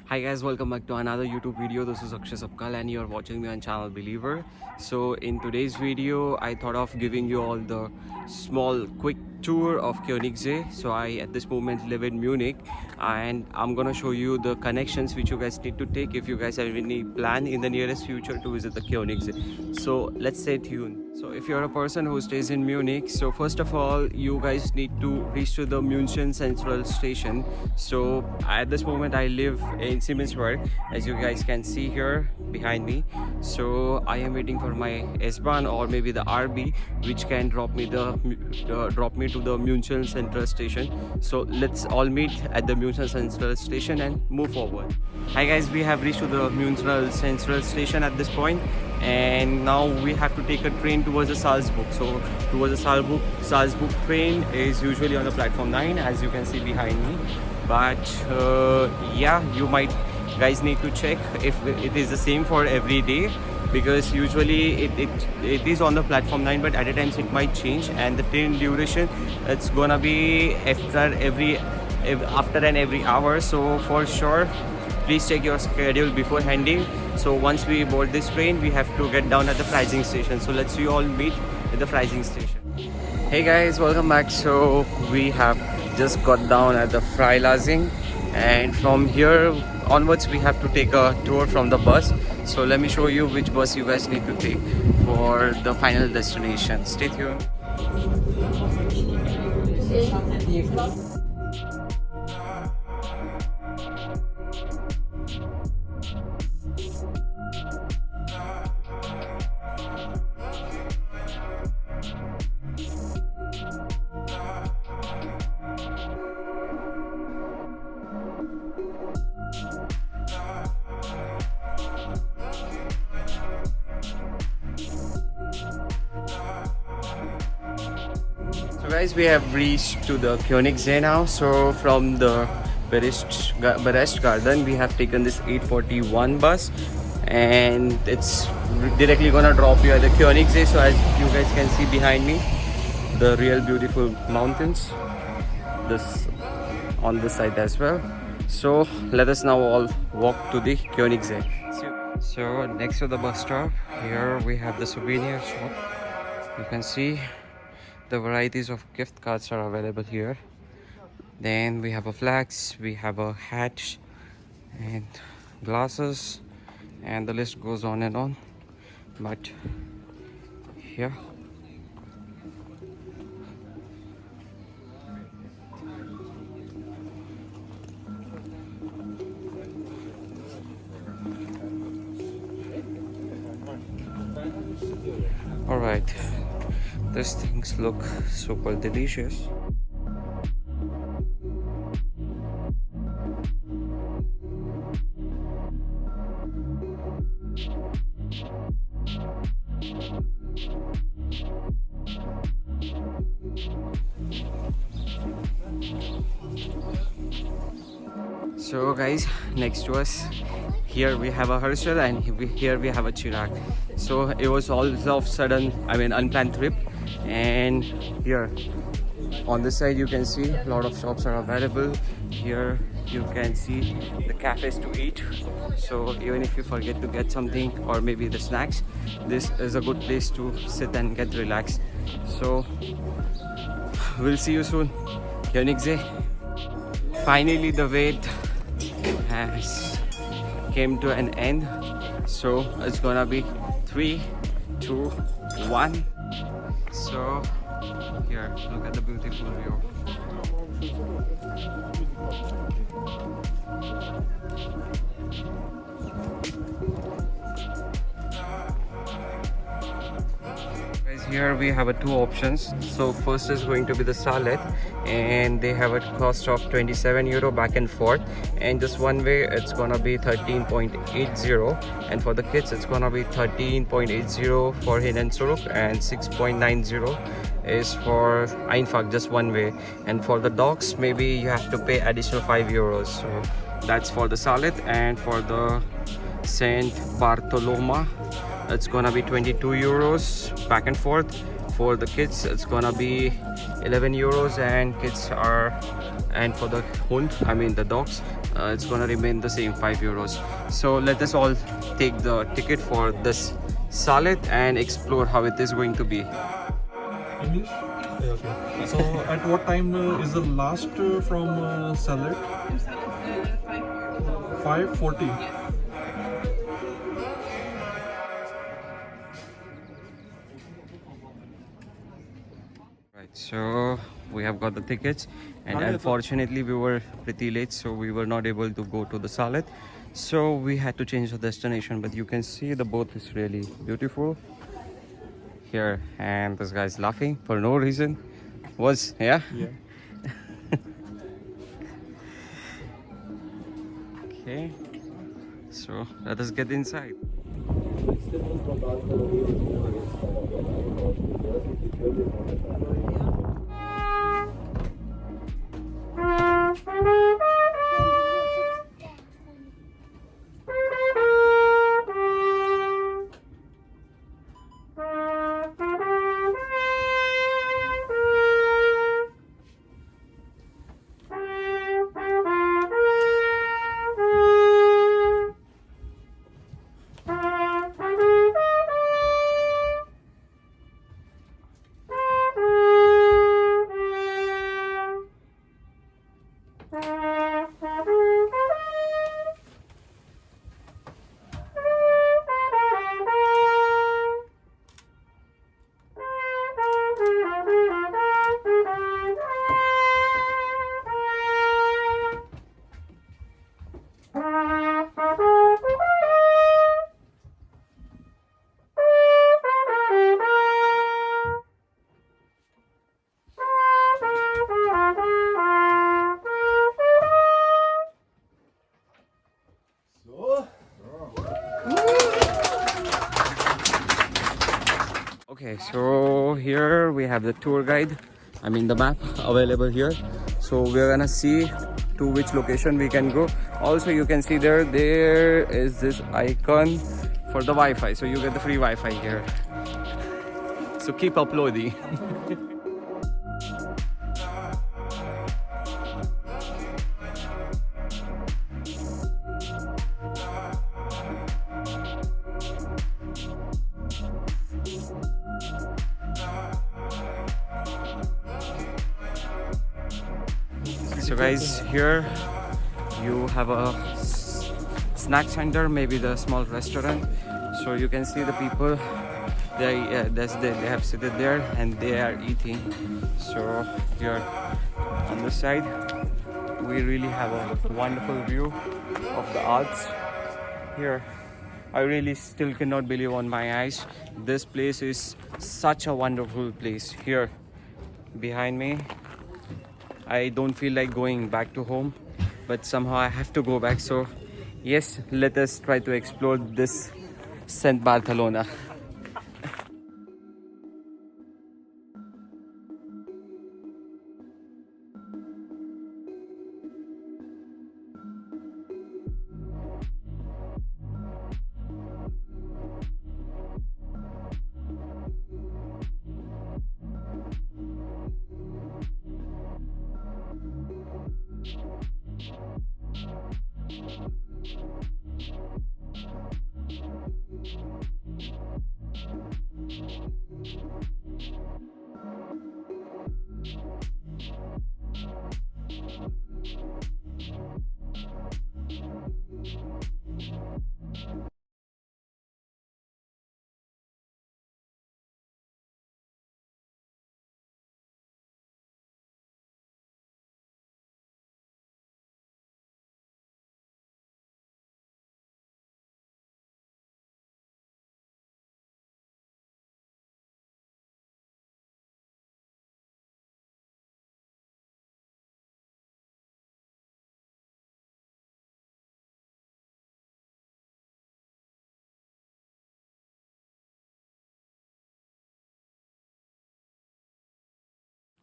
Hi guys, welcome back to another YouTube video. This is Akshay Sapkal and you're watching me on channel Believer. So in today's video, I thought of giving you all the small quick tour of Konigsee. So I at this moment live in Munich and I'm gonna show you the connections which you guys need to take if you guys have any plan in the nearest future to visit the Konigsee. So let's stay tuned. So if you're a person who stays in Munich, so first of all you guys need to reach to the München Central Station. So at this moment I live in Siemensburg, as you guys can see here behind me. So I am waiting for my S-Bahn or maybe the RB which can drop me to the München Central Station. So let's all meet at the München Central Station and move forward. Hi guys, we have reached to the München Central Station at this point, and now we have to take a train towards the Salzburg. So towards the Salzburg train is usually on the platform 9, as you can see behind me. But yeah, you might guys need to check if it is the same for every day, because usually it is on the platform 9, but at times it might change, and the train duration it's gonna be after and every hour. So for sure please check your schedule beforehand. So once we board this train, we have to get down at the Freising station. So let's we all meet at the Freising station. Hey guys, welcome back. So we have just got down at the Freising, and from here onwards we have to take a tour from the bus. So let me show you which bus you guys need to take for the final destination. Stay tuned. So guys, we have reached to the Konigsee now. So from the Berest Garden, we have taken this 841 bus, and it's directly gonna drop you at the Konigsee. So as you guys can see behind me, the real beautiful mountains, this on this side as well. So let us now all walk to the Konigsee. So next to the bus stop, here we have the souvenir shop. You can see the varieties of gift cards are available here. Then we have a flags, we have a hat and glasses, and the list goes on and on. But here all right, these things look super delicious. So guys, next to us here we have a Herschel, and here we have a Chirac. So it was all of sudden, unplanned trip. And here on this side you can see a lot of shops are available. Here you can see the cafes to eat. So even if you forget to get something or maybe the snacks, this is a good place to sit and get relaxed. So we'll see you soon. Koenigsee. Finally the wait has came to an end. So it's gonna be 3, 2, 1. So here, look at the beautiful view. Guys, here we have two options. So first is going to be the salad, and they have a cost of 27 euro back and forth, and just one way it's gonna be 13.80, and for the kids it's gonna be 13.80 for Hin and Suruk, and 6.90 is for Einfach, just one way. And for the dogs, maybe you have to pay additional 5 euros. So that's for the salad. And for the Saint Bartoloma, it's gonna be 22 euros back and forth. For the kids it's gonna be 11 euros, and for the hund, the dogs, it's gonna remain the same, 5 euros. So let us all take the ticket for this salet and explore how it is going to be. English? Yeah, okay. So at what time is the last from salad? 5:40. Right, so we have got the tickets, and unfortunately we were pretty late, so we were not able to go to the salet. So we had to change the destination, but you can see the boat is really beautiful here, and this guy's laughing for no reason. Yeah. Okay, so let us get inside. Okay, so here we have the tour guide, I mean the map available here. So we're gonna see to which location we can go. Also you can see there is this icon for the Wi-Fi, so you get the free Wi-Fi here. So keep uploading. So guys, here you have a snack center, maybe the small restaurant. So you can see the people, they have seated there and they are eating. So here on this side we really have a wonderful view of the Alps here. I really still cannot believe on my eyes. This place is such a wonderful place. Here behind me, I don't feel like going back to home, but somehow I have to go back. So yes, let us try to explore this St. Barcelona.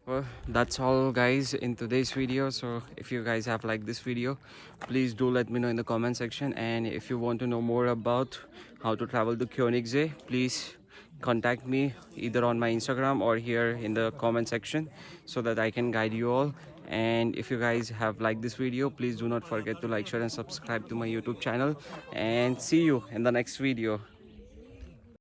Well, that's all guys in today's video. So if you guys have liked this video, please do let me know in the comment section. And if you want to know more about how to travel to Konigsee, please contact me either on my Instagram or here in the comment section so that I can guide you all. And if you guys have liked this video, please do not forget to like, share and subscribe to my YouTube channel, and see you in the next video.